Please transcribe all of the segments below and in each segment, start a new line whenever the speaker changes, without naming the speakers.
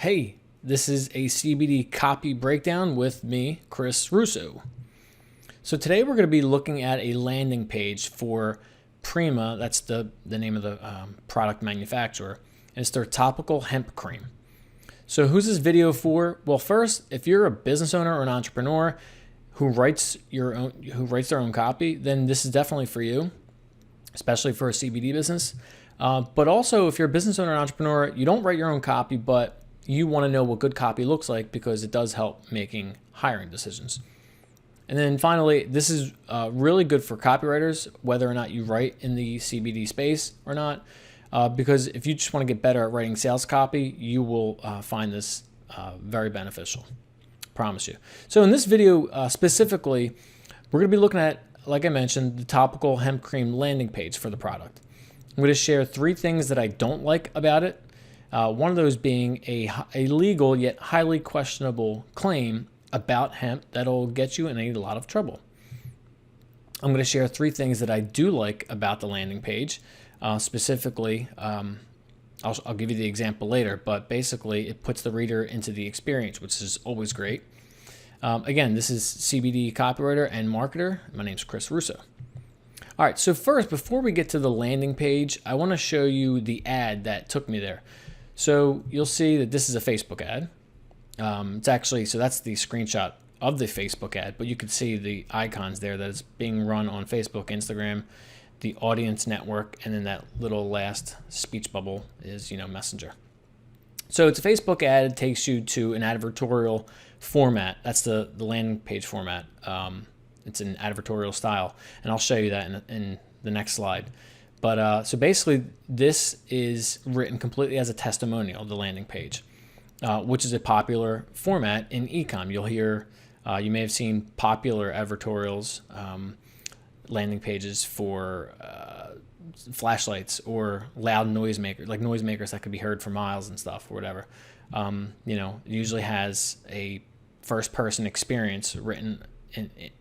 Hey, this is a CBD copy breakdown with me, Chris Russo. So today we're going to be looking at a landing page for Prima. That's the name of the product manufacturer. And it's their topical hemp cream. So who's this video for? Well, first, if you're a business owner or an entrepreneur who writes their own copy, then this is definitely for you, especially for a CBD business. But also, if you're a business owner and entrepreneur, you don't write your own copy, but you want to know what good copy looks like because it does help making hiring decisions. And then finally, this is really good for copywriters, whether or not you write in the CBD space or not, because if you just want to get better at writing sales copy, you will find this very beneficial. Promise you. So in this video specifically, we're going to be looking at, like I mentioned, the topical hemp cream landing page for the product. I'm going to share 3 things that I don't like about it. One of those being a legal yet highly questionable claim about hemp that'll get you in a lot of trouble. I'm going to share 3 things that I do like about the landing page. Specifically, I'll give you the example later, but basically it puts the reader into the experience, which is always great. Again, this is CBD copywriter and marketer. My name's Chris Russo. All right, so first, before we get to the landing page, I want to show you the ad that took me there. So you'll see that this is a Facebook ad. It's actually, so that's the screenshot of the Facebook ad, but you can see the icons there that is being run on Facebook, Instagram, the audience network, and then that little last speech bubble is, Messenger. So it's a Facebook ad. It takes you to an advertorial format. That's the landing page format. It's an advertorial style, and I'll show you that in the next slide. But so basically, this is written completely as a testimonial, the landing page, which is a popular format in e-com. You'll hear, you may have seen popular advertorials, landing pages for flashlights or loud noisemakers, like noisemakers that could be heard for miles and stuff or whatever. It usually has a first-person experience written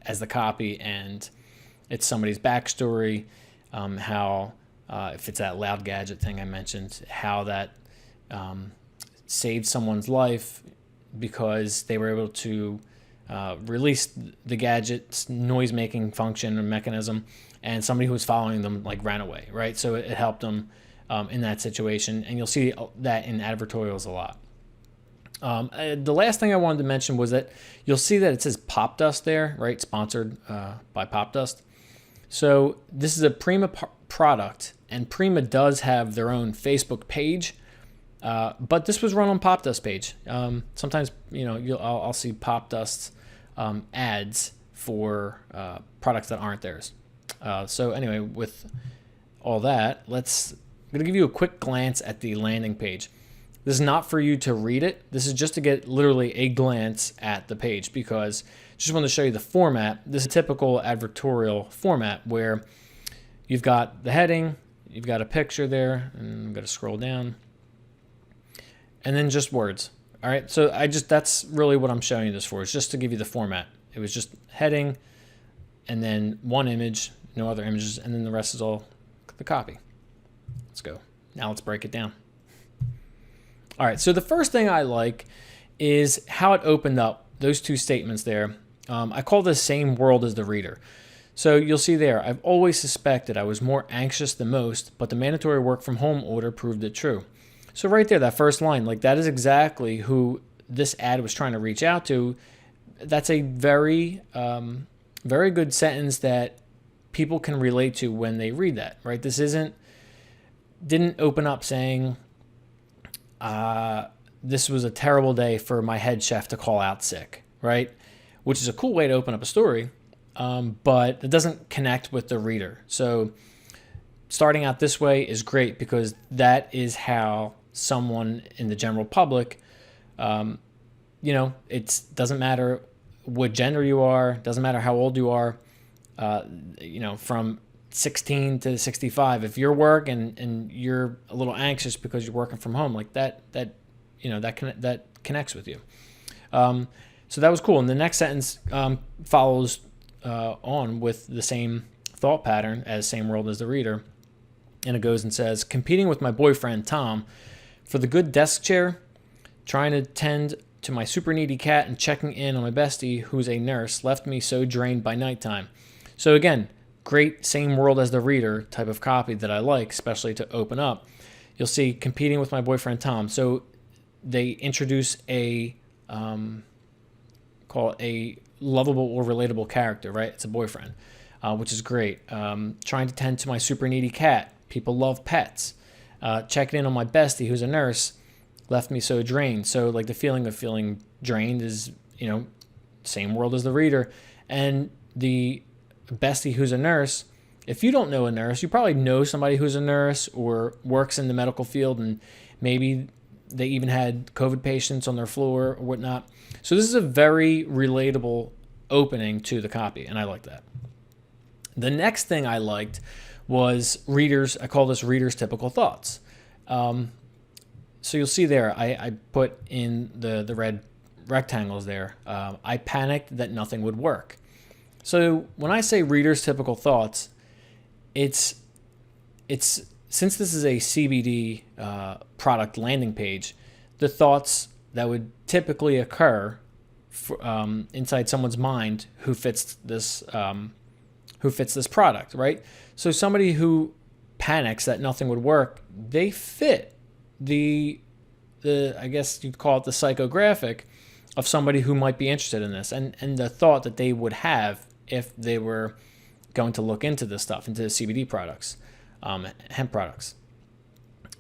as the copy, and it's somebody's backstory, how if it's that loud gadget thing I mentioned, how that saved someone's life because they were able to release the gadget's noise-making function or mechanism, and somebody who was following them ran away, right? So it helped them in that situation, and you'll see that in advertorials a lot. The last thing I wanted to mention was that you'll see that it says Pop Dust there, right? Sponsored by Pop Dust. So this is a Prima product, and Prima does have their own Facebook page, but this was run on Pop Dust page. Sometimes I'll see Pop Dust ads for products that aren't theirs. So anyway, with all that, I'm going to give you a quick glance at the landing page. This is not for you to read it. This is just to get literally a glance at the page, because I just want to show you the format. This is a typical advertorial format where you've got the heading, you've got a picture there, and I'm going to scroll down, and then just words. All right, so that's really what I'm showing you this for. It's just to give you the format. It was just heading, and then one image, no other images, and then the rest is all the copy. Let's go. Now let's break it down. All right, so the first thing I like is how it opened up, those 2 statements there. I call this same world as the reader. So you'll see there, I've always suspected I was more anxious than most, but the mandatory work from home order proved it true. So right there, that first line, that is exactly who this ad was trying to reach out to. That's a very, very good sentence that people can relate to when they read that, right? This didn't open up saying, this was a terrible day for my head chef to call out sick, right? Which is a cool way to open up a story, but it doesn't connect with the reader. So starting out this way is great because that is how someone in the general public, it doesn't matter what gender you are, doesn't matter how old you are, from 16 to 65, if you're working and you're a little anxious because you're working from home, that connects with you. So that was cool. And the next sentence follows on with the same thought pattern as same world as the reader. And it goes and says, competing with my boyfriend, Tom, for the good desk chair, Trying to tend to my super needy cat and checking in on my bestie, who's a nurse, left me so drained by nighttime. So again, great same world as the reader type of copy that I like, especially to open up. You'll see competing with my boyfriend Tom. So they introduce a call it a lovable or relatable character, right? It's a boyfriend, which is great. Trying to tend to my super needy cat. People love pets. Checking in on my bestie, who's a nurse, left me so drained. So like the feeling of feeling drained is, same world as the reader. And the bestie who's a nurse, if you don't know a nurse, you probably know somebody who's a nurse or works in the medical field, and maybe they even had COVID patients on their floor or whatnot. So this is a very relatable opening to the copy, and I like that. The next thing I liked was readers. I call this readers' typical thoughts. So you'll see there, I put in the red rectangles there. I panicked that nothing would work. So when I say readers' typical thoughts, it's since this is a CBD product landing page, the thoughts that would typically occur inside someone's mind who fits this product, right? So somebody who panics that nothing would work, they fit the I guess you'd call it the psychographic of somebody who might be interested in this, and the thought that they would have if they were going to look into this stuff, into the CBD products, hemp products.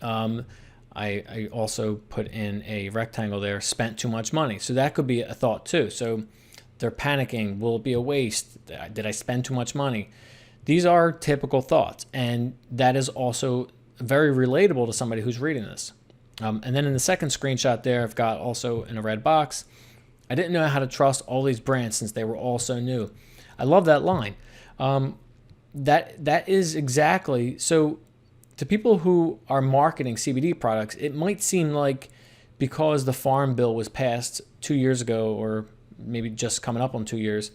I also put in a rectangle there, spent too much money. So that could be a thought too. So they're panicking. Will it be a waste? Did I spend too much money? These are typical thoughts. And that is also very relatable to somebody who's reading this. And then in the second screenshot there, I've got also in a red box, I didn't know how to trust all these brands since they were all so new. I love that line. That is exactly, so to people who are marketing CBD products, it might seem like because the Farm Bill was passed 2 years ago, or maybe just coming up on 2 years,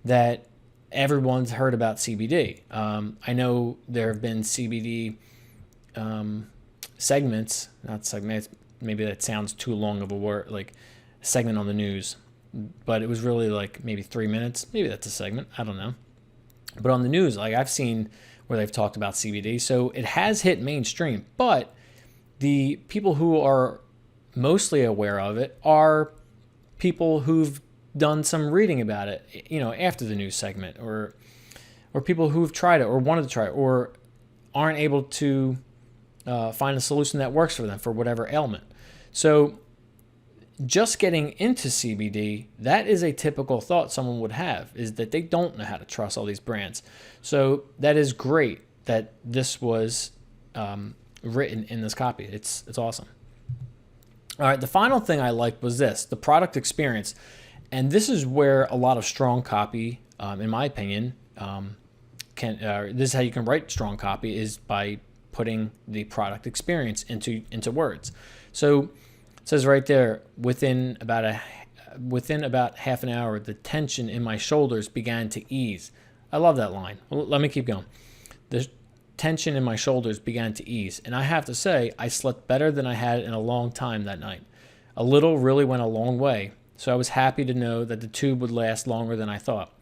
that everyone's heard about CBD. I know there have been CBD segments, not segments, maybe that sounds too long of a word, like segment on the news, but it was really like maybe 3 minutes. Maybe that's a segment. I don't know. But on the news, like I've seen where they've talked about CBD. So it has hit mainstream, but the people who are mostly aware of it are people who've done some reading about it, after the news segment, or people who've tried it or wanted to try it, or aren't able to find a solution that works for them for whatever ailment. So just getting into CBD, that is a typical thought someone would have, is that they don't know how to trust all these brands. So that is great that this was written in this copy. It's awesome. All right, the final thing I liked was this, the product experience. And this is where a lot of strong copy, in my opinion, this is how you can write strong copy, is by putting the product experience into words. So it says right there, within about half an hour, the tension in my shoulders began to ease. I love that line. Well, let me keep going. The tension in my shoulders began to ease. And I have to say, I slept better than I had in a long time that night. A little really went a long way. So I was happy to know that the tube would last longer than I thought.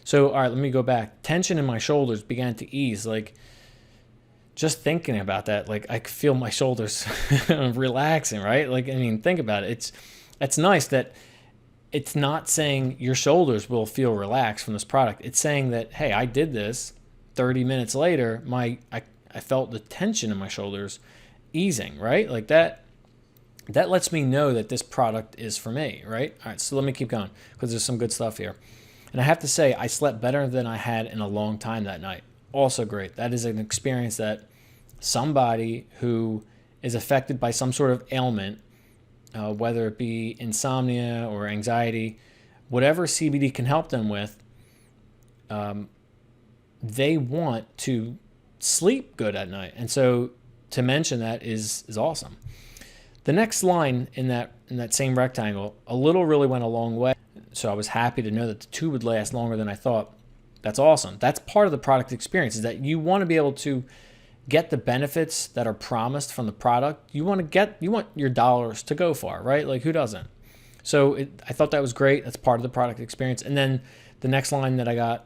So, all right, let me go back. Tension in my shoulders began to ease. Like, just thinking about that, like I feel my shoulders relaxing, right? Like, I mean, think about it. It's nice that it's not saying your shoulders will feel relaxed from this product. It's saying that, hey, I did this. 30 minutes later, I felt the tension in my shoulders easing, right? Like that lets me know that this product is for me, right? All right, so let me keep going because there's some good stuff here. And I have to say, I slept better than I had in a long time that night. Also great. That is an experience that somebody who is affected by some sort of ailment, whether it be insomnia or anxiety, whatever CBD can help them with, they want to sleep good at night. And so to mention that is awesome. The next line in that same rectangle, a little really went a long way. So I was happy to know that the tube would last longer than I thought. That's awesome. That's part of the product experience, is that you want to be able to get the benefits that are promised from the product, you want your dollars to go far, right? Like, who doesn't? So I thought that was great. That's part of the product experience. And then the next line that I got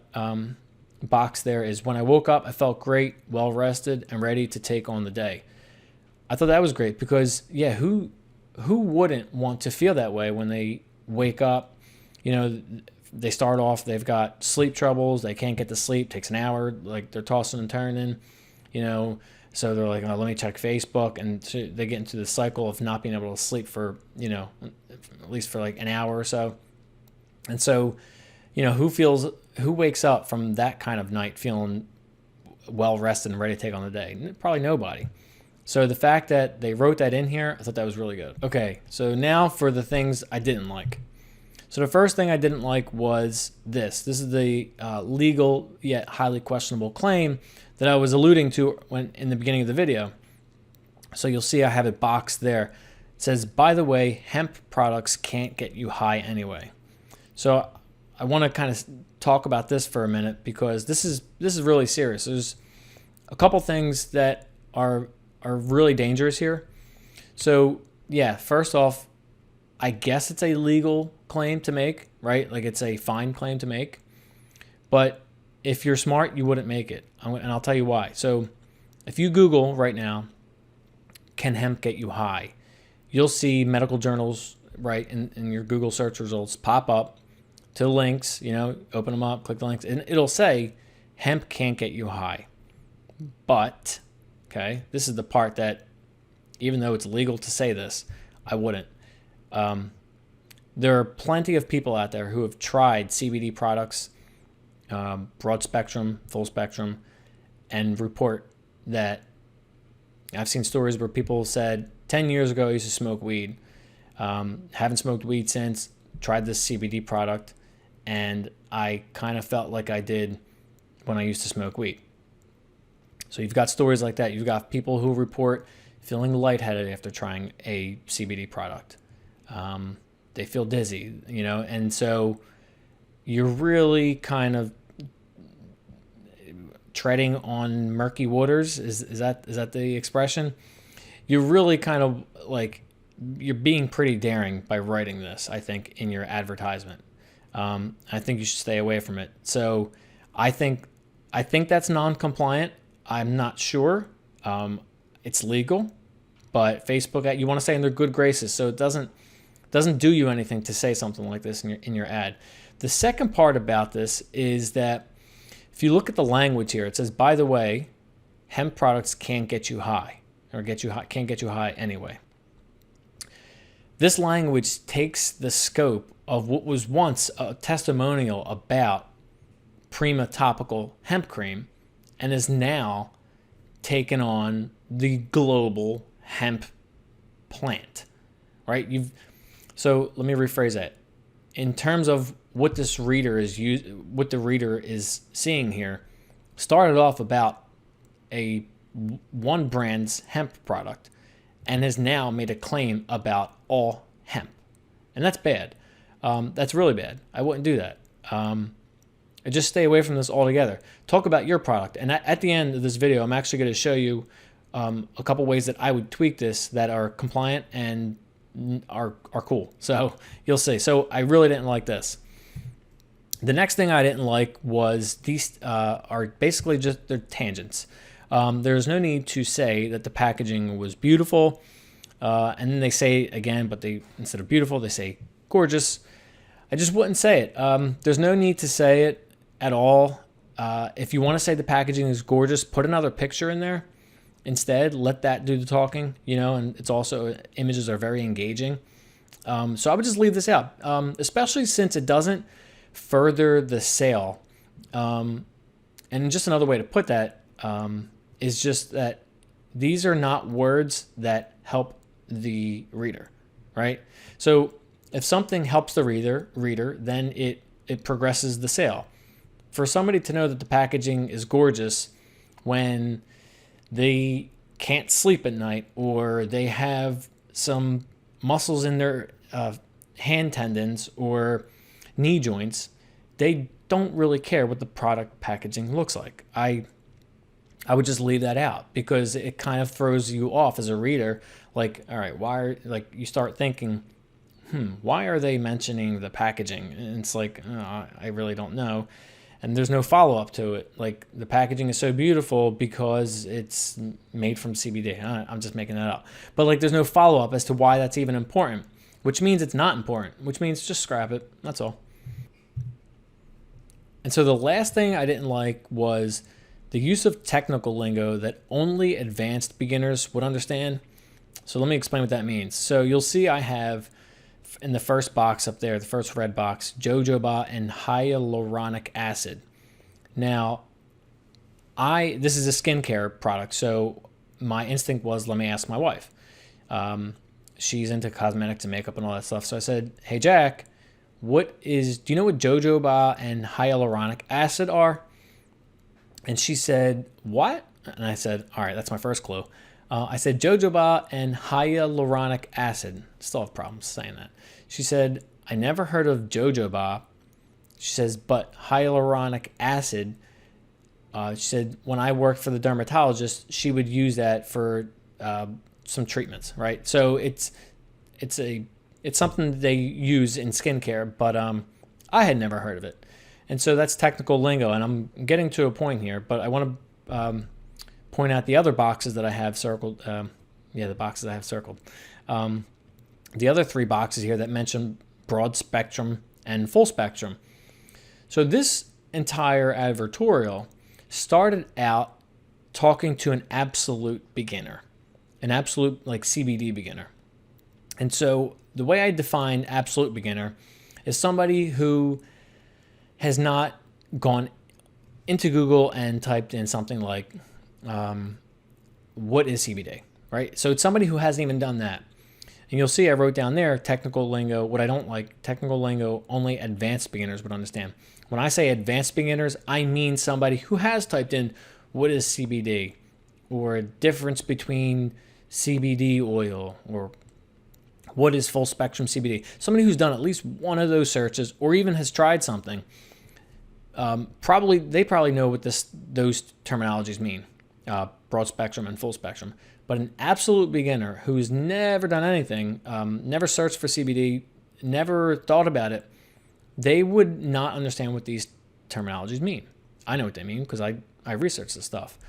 boxed there is, when I woke up, I felt great, well rested, and ready to take on the day. I thought that was great because, yeah, who wouldn't want to feel that way when they wake up? You know, they start off, they've got sleep troubles, they can't get to sleep, takes an hour, like they're tossing and turning, you know, so they're like, oh, let me check Facebook, and so they get into the cycle of not being able to sleep for, you know, at least for like an hour or so. And so, you know, who wakes up from that kind of night feeling well rested and ready to take on the day? Probably nobody. So the fact that they wrote that in here, I thought that was really good. Okay, so now for the things I didn't like. So the first thing I didn't like was this. This is the legal yet highly questionable claim that I was alluding to when in the beginning of the video. So you'll see I have it boxed there. It says, by the way, hemp products can't get you high anyway. So I want to kind of talk about this for a minute because this is really serious. There's a couple things that are really dangerous here. So yeah, first off, I guess it's a legal claim to make, right? Like, it's a fine claim to make. But if you're smart, you wouldn't make it. And I'll tell you why. So if you Google right now, can hemp get you high? You'll see medical journals, right, in your Google search results pop up to links, you know, open them up, click the links, and it'll say hemp can't get you high. But, okay, this is the part that, even though it's legal to say this, I wouldn't. There are plenty of people out there who have tried CBD products, broad spectrum, full spectrum, and report that I've seen stories where people said 10 years ago I used to smoke weed, haven't smoked weed since, tried this CBD product, and I kind of felt like I did when I used to smoke weed. So you've got stories like that. You've got people who report feeling lightheaded after trying a CBD product. They feel dizzy, you know, and so you're really kind of treading on murky waters. Is that the expression? You're really kind of like, you're being pretty daring by writing this, I think, in your advertisement. I think you should stay away from it. So I think that's non-compliant. I'm not sure. It's legal, but Facebook, you want to stay in their good graces, so it doesn't do you anything to say something like this in your ad. The second part about this is that if you look at the language here, it says, by the way, hemp products can't get you high, or can't get you high anyway. This language takes the scope of what was once a testimonial about Prima topical hemp cream and is now taken on the global hemp plant, right? So let me rephrase that. In terms of what the reader is seeing here, started off about one brand's hemp product and has now made a claim about all hemp. And that's bad. That's really bad. I wouldn't do that. Just stay away from this altogether. Talk about your product. And at the end of this video, I'm actually going to show you a couple ways that I would tweak this that are compliant and are cool. So you'll see. So I really didn't like this. The next thing I didn't like was these are basically just they're tangents. There's no need to say that the packaging was beautiful, and then they say it again, but instead of beautiful, they say gorgeous. I just wouldn't say it. There's no need to say it at all. If you want to say the packaging is gorgeous, put another picture in there instead. Let that do the talking, you know, and it's also, images are very engaging. So I would just leave this out, especially since it doesn't further the sale. And just another way to put that is just that these are not words that help the reader, right? So if something helps the reader, then it progresses the sale. For somebody to know that the packaging is gorgeous when they can't sleep at night or they have some muscles in their hand tendons or knee joints, they don't really care what the product packaging looks like. I I would just leave that out because it kind of throws you off as a reader. Like, all right, like you start thinking, why are they mentioning the packaging? And it's like, oh, I really don't know. And there's no follow up to it. Like, the packaging is so beautiful because it's made from CBD. I'm just making that up. But like, there's no follow up as to why that's even important, which means it's not important, which means just scrap it. That's all. And so the last thing I didn't like was the use of technical lingo that only advanced beginners would understand. So let me explain what that means. So you'll see I have in the first box up there, the first red box, jojoba and hyaluronic acid. Now, this is a skincare product, so my instinct was, let me ask my wife. She's into cosmetics and makeup and all that stuff. So I said, hey, Jack, do you know what jojoba and hyaluronic acid are? And she said, what? And I said, all right, that's my first clue. I said jojoba and hyaluronic acid. Still have problems saying that. She said, I never heard of jojoba. She says, but hyaluronic acid. She said, when I worked for the dermatologist, she would use that for some treatments, right? So it's something that they use in skincare, but I had never heard of it. And so that's technical lingo, and I'm getting to a point here, but I want to point out the other boxes that I have circled. The boxes I have circled. The other three boxes here that mention broad spectrum and full spectrum. So this entire advertorial started out talking to an absolute beginner, an absolute like CBD beginner. And so the way I define absolute beginner is somebody who has not gone into Google and typed in something like, what is CBD, right? So it's somebody who hasn't even done that. And you'll see I wrote down there, technical lingo. What I don't like, technical lingo, only advanced beginners would understand. When I say advanced beginners, I mean somebody who has typed in, what is CBD? Or a difference between CBD oil, or what is full spectrum CBD? Somebody who's done at least one of those searches, or even has tried something. They probably know what those terminologies mean, broad spectrum and full spectrum. But an absolute beginner who's never done anything, never searched for CBD, never thought about it, they would not understand what these terminologies mean. I know what they mean because I researched this stuff.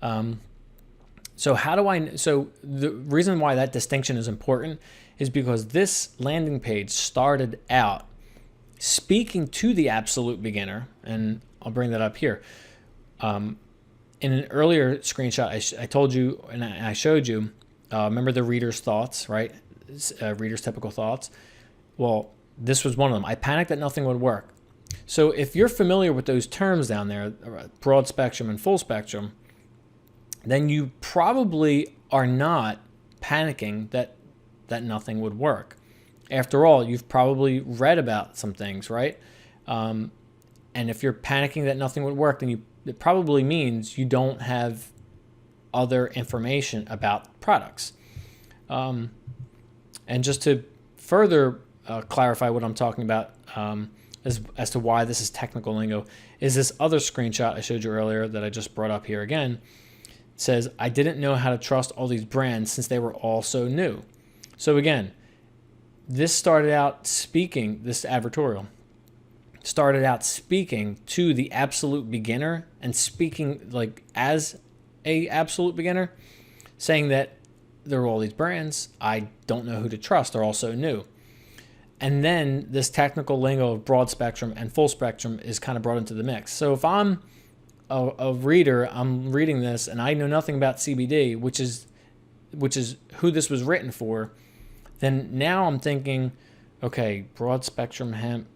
So the reason why that distinction is important is because this landing page started out speaking to the absolute beginner, and I'll bring that up here. In an earlier screenshot, I told you and I showed you, remember the reader's thoughts, right? Reader's typical thoughts. Well, this was one of them. I panicked that nothing would work. So if you're familiar with those terms down there, broad spectrum and full spectrum, then you probably are not panicking that nothing would work. After all, you've probably read about some things, right? And if you're panicking that nothing would work, then it probably means you don't have other information about products. And just to further clarify what I'm talking about as to why this is technical lingo, is this other screenshot I showed you earlier that I just brought up here again. It says, I didn't know how to trust all these brands since they were all so new. So again, this advertorial started out speaking to the absolute beginner and speaking like as a absolute beginner, saying that there are all these brands, I don't know who to trust, they're all so new. And then this technical lingo of broad spectrum and full spectrum is kind of brought into the mix. So if I'm a reader, I'm reading this and I know nothing about CBD, which is who this was written for, then now I'm thinking, okay, broad spectrum hemp,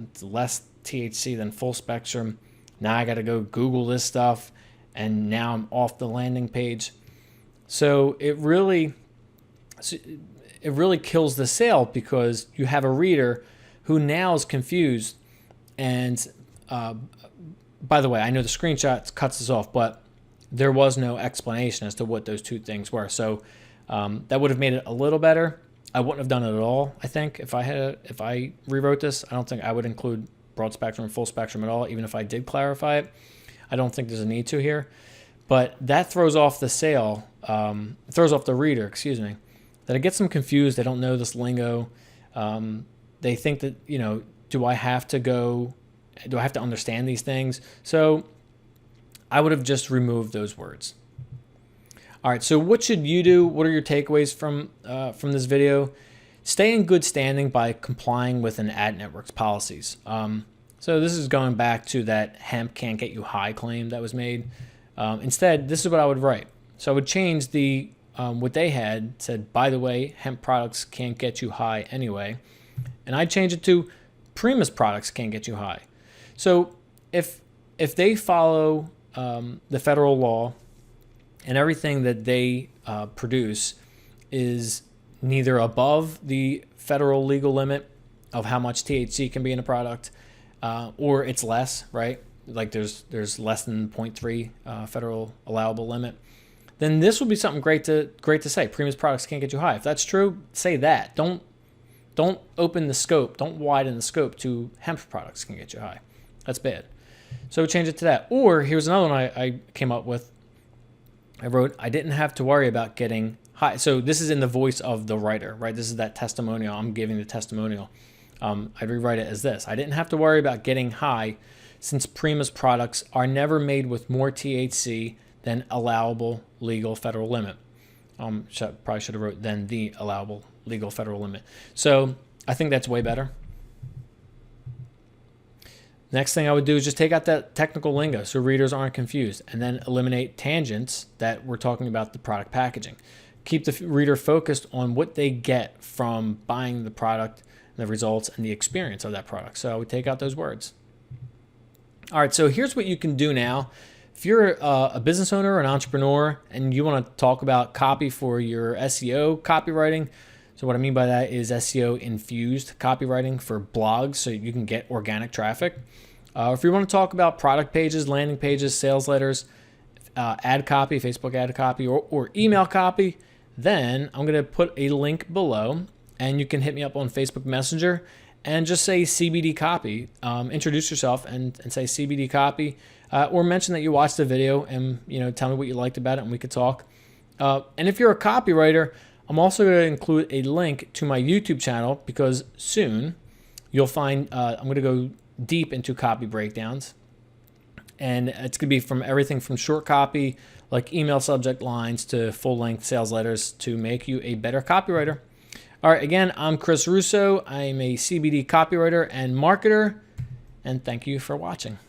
it's less THC than full spectrum. Now I got to go Google this stuff, and now I'm off the landing page. So it really kills the sale because you have a reader who now is confused. And by the way, I know the screenshot cuts this off, but there was no explanation as to what those two things were. So that would have made it a little better. I wouldn't have done it at all, I think, if I rewrote this. I don't think I would include broad spectrum and full spectrum at all, even if I did clarify it. I don't think there's a need to here. but that throws off the throws off the reader, excuse me, that it gets them confused. They don't know this lingo. They think that, you know, do I have to understand these things? So I would have just removed those words. All right, so what should you do? What are your takeaways from this video? Stay in good standing by complying with an ad network's policies. So this is going back to that hemp can't get you high claim that was made. Instead, this is what I would write. So I would change the what they had said, by the way, hemp products can't get you high anyway. And I'd change it to Prima's products can't get you high. So if they follow the federal law and everything that they produce is neither above the federal legal limit of how much THC can be in a product, or it's less, right? Like there's less than 0.3 federal allowable limit, then this would be something great to say. Prima's products can't get you high. If that's true, say that. Don't open the scope. Don't widen the scope to hemp products can get you high. That's bad. So change it to that. Or here's another one I came up with. I wrote, I didn't have to worry about getting high. So this is in the voice of the writer, right? This is that testimonial. I'm giving the testimonial. I'd rewrite it as this. I didn't have to worry about getting high since Prima's products are never made with more THC than allowable legal federal limit. Probably should have wrote than the allowable legal federal limit. So I think that's way better. Next thing I would do is just take out that technical lingo so readers aren't confused, and then eliminate tangents that we're talking about the product packaging. Keep the reader focused on what they get from buying the product, the results, and the experience of that product. So I would take out those words. All right, so here's what you can do now. If you're a business owner or an entrepreneur and you want to talk about copy for your SEO copywriting, so what I mean by that is SEO infused copywriting for blogs so you can get organic traffic. If you want to talk about product pages, landing pages, sales letters, ad copy, Facebook ad copy, or email copy, then I'm going to put a link below and you can hit me up on Facebook Messenger and just say CBD copy. Introduce yourself and say CBD copy, or mention that you watched the video and tell me what you liked about it and we could talk. And if you're a copywriter, I'm also going to include a link to my YouTube channel because soon you'll find I'm going to go deep into copy breakdowns. And it's going to be from everything from short copy, like email subject lines, to full-length sales letters to make you a better copywriter. All right, again, I'm Chris Russo. I'm a CBD copywriter and marketer, and thank you for watching.